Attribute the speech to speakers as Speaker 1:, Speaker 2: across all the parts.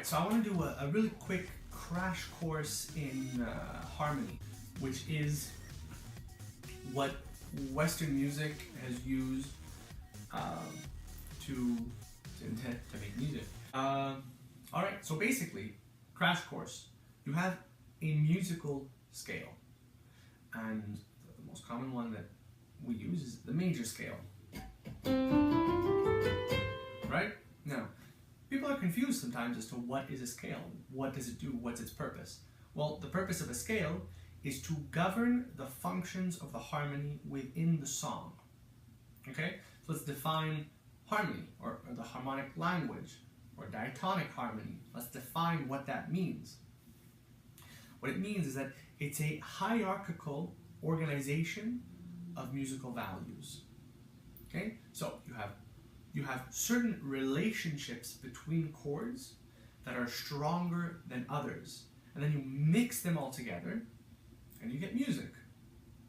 Speaker 1: So I want to do a really quick crash course in harmony, which is what Western music has used to make music. Alright, so basically, crash course. You have a musical scale, and the most common one that we use is the major scale. Right? Now, people are confused sometimes as to what is a scale. What does it do? What's its purpose? Well, the purpose of a scale is to govern the functions of the harmony within the song. Okay? So let's define harmony, or the harmonic language, or diatonic harmony. Let's define what that means. What it means is that it's a hierarchical organization of musical values. Okay? So you have certain relationships between chords that are stronger than others. And then you mix them all together and you get music.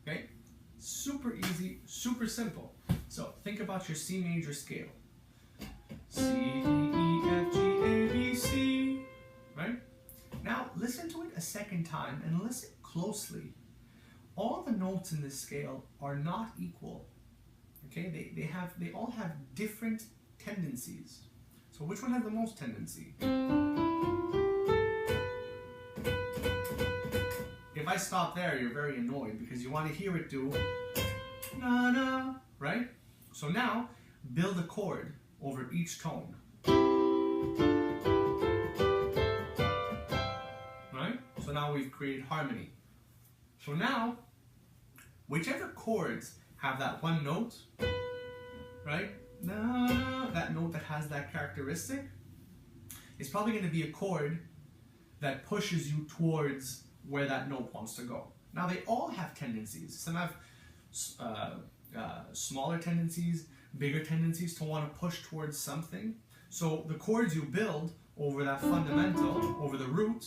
Speaker 1: Okay? Super easy, super simple. So think about your C major scale. C, D, E, F, G, A, B, C. Right? Now listen to it a second time and listen closely. All the notes in this scale are not equal. Okay, they all have different tendencies. So which one has the most tendency? If I stop there, you're very annoyed because you want to hear it do na na, right? So now build a chord over each tone. Right? So now we've created harmony. So now, whichever chords have that one note, right? That note that has that characteristic is probably going to be a chord that pushes you towards where that note wants to go. Now they all have tendencies. Some have smaller tendencies, bigger tendencies to want to push towards something. So the chords you build over that fundamental, over the root,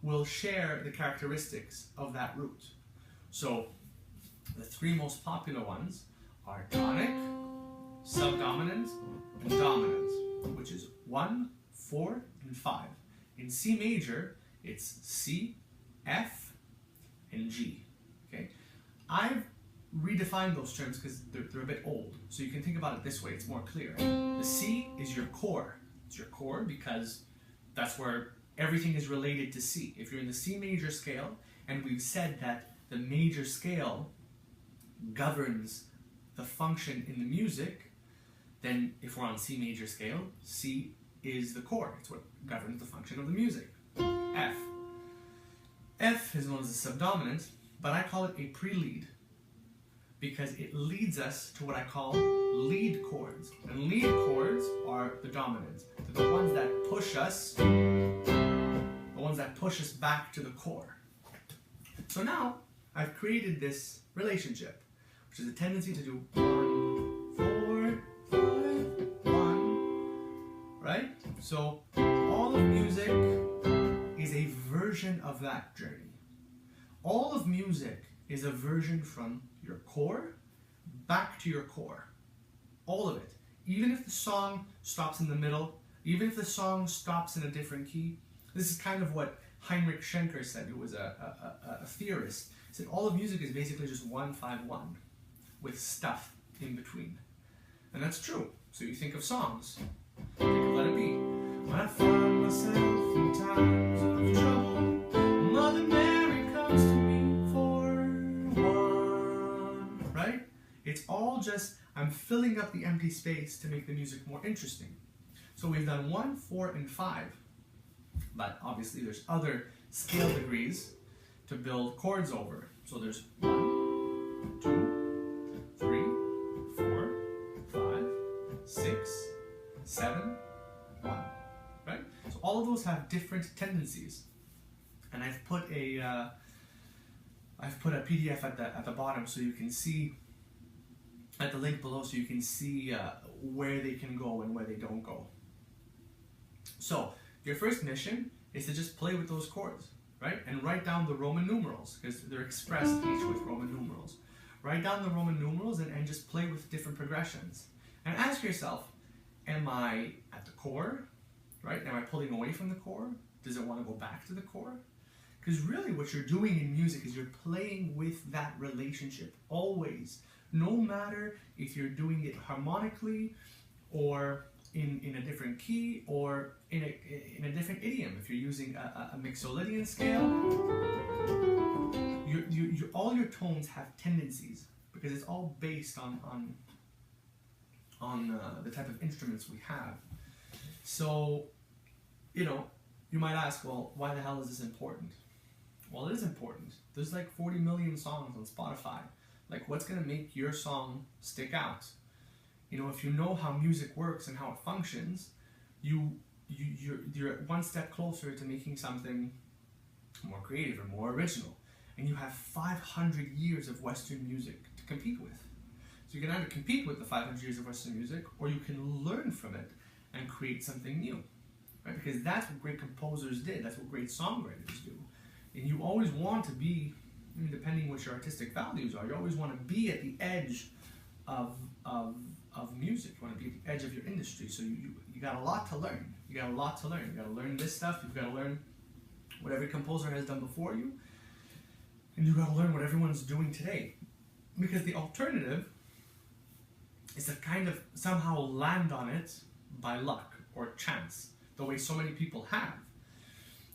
Speaker 1: will share the characteristics of that root. So the three most popular ones are tonic, subdominant, and dominant, which is 1, 4, and 5. In C major, it's C, F, and G. Okay, I've redefined those terms because they're a bit old. So you can think about it this way, it's more clear. The C is your core. It's your core because that's where everything is related to C. If you're in the C major scale, and we've said that the major scale governs the function in the music, then if we're on C major scale, C is the core. It's what governs the function of the music. F. F is known as the subdominant, but I call it a prelude because it leads us to what I call lead chords. And lead chords are the dominant. They're the ones that push us, back to the core. So now I've created this relationship, which is a tendency to do 1, 4, 5, 1, right? So all of music is a version of that journey. All of music is a version from your core back to your core. All of it. Even if the song stops in the middle, even if the song stops in a different key. This is kind of what Heinrich Schenker said, who was a theorist. He said all of music is basically just 1, 5, 1 with stuff in between. And that's true. So you think of songs. Think of Let It Be. When I find myself in times of trouble, Mother Mary comes to me for one. Right? It's all just, I'm filling up the empty space to make the music more interesting. So we've done 1, 4, and 5. But obviously there's other scale degrees to build chords over. So there's 1, 2, 3, 4, 5, 6, 7, 1. Right? So all of those have different tendencies. And I've put a PDF at the bottom so you can see, at the link below, so you can see where they can go and where they don't go. So your first mission is to just play with those chords, right? And write down the Roman numerals, because they're expressed each with Roman numerals. Write down the Roman numerals and just play with different progressions. And ask yourself, am I at the core? right? Am I pulling away from the chord? Does it want to go back to the chord? Because really what you're doing in music is you're playing with that relationship always. No matter if you're doing it harmonically or in a different key or in a different idiom. If you're using a Mixolydian scale, all your tones have tendencies because it's all based on the type of instruments we have. So, you know, you might ask, well, why the hell is this important? Well, it is important. There's like 40 million songs on Spotify. Like, what's going to make your song stick out? You know, if you know how music works and how it functions, you're one step closer to making something more creative or more original. And you have 500 years of Western music to compete with. So you can either compete with the 500 years of Western music, or you can learn from it and create something new. Right? Because that's what great composers did. That's what great songwriters do. And you always want to be, depending what your artistic values are, you always want to be at the edge of music. You want to be at the edge of your industry. So you got a lot to learn. You got a lot to learn. You got to learn this stuff. You've got to learn what every composer has done before you. And you got to learn what everyone's doing today. Because the alternative is to kind of somehow land on it by luck or chance, the way so many people have.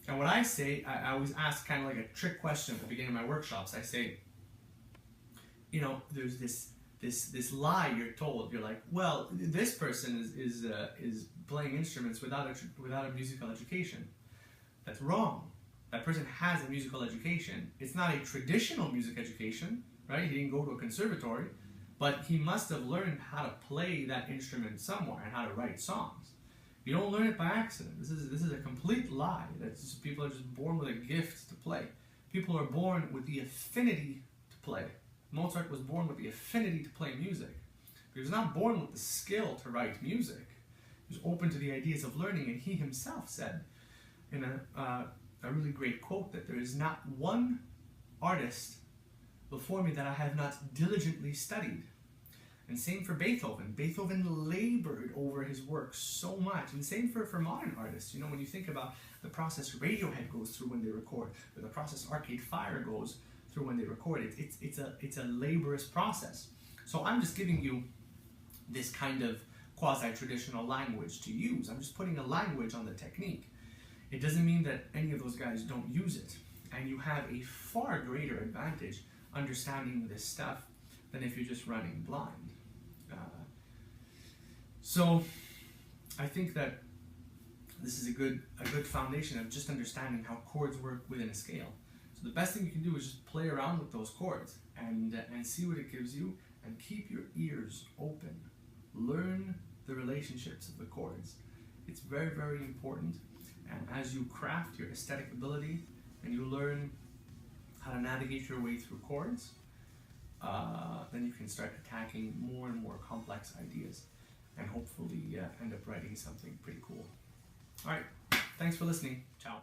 Speaker 1: And what I say, I always ask kind of like a trick question at the beginning of my workshops. I say, you know, there's this lie you're told. You're like, well, this person is playing instruments without a musical education. That's wrong. That person has a musical education. It's not a traditional music education, right? He didn't go to a conservatory, but he must have learned how to play that instrument somewhere and how to write songs. You don't learn it by accident. This is a complete lie. People are just born with a gift to play. People are born with the affinity to play. Mozart was born with the affinity to play music. But he was not born with the skill to write music. He was open to the ideas of learning, and he himself said in a really great quote that there is not one artist before me that I have not diligently studied. And same for Beethoven. Beethoven labored over his work so much. And same for modern artists. You know, when you think about the process Radiohead goes through when they record, or the process Arcade Fire goes through when they record, it's a laborious process. So I'm just giving you this kind of quasi-traditional language to use. I'm just putting a language on the technique. It doesn't mean that any of those guys don't use it. And you have a far greater advantage understanding this stuff than if you're just running blind. So I think that this is a good foundation of just understanding how chords work within a scale. So the best thing you can do is just play around with those chords and see what it gives you, and keep your ears open. Learn the relationships of the chords. It's very, very important. And as you craft your aesthetic ability and you learn how to navigate your way through chords, then you can start attacking more and more complex ideas and hopefully end up writing something pretty cool. All right, thanks for listening. Ciao.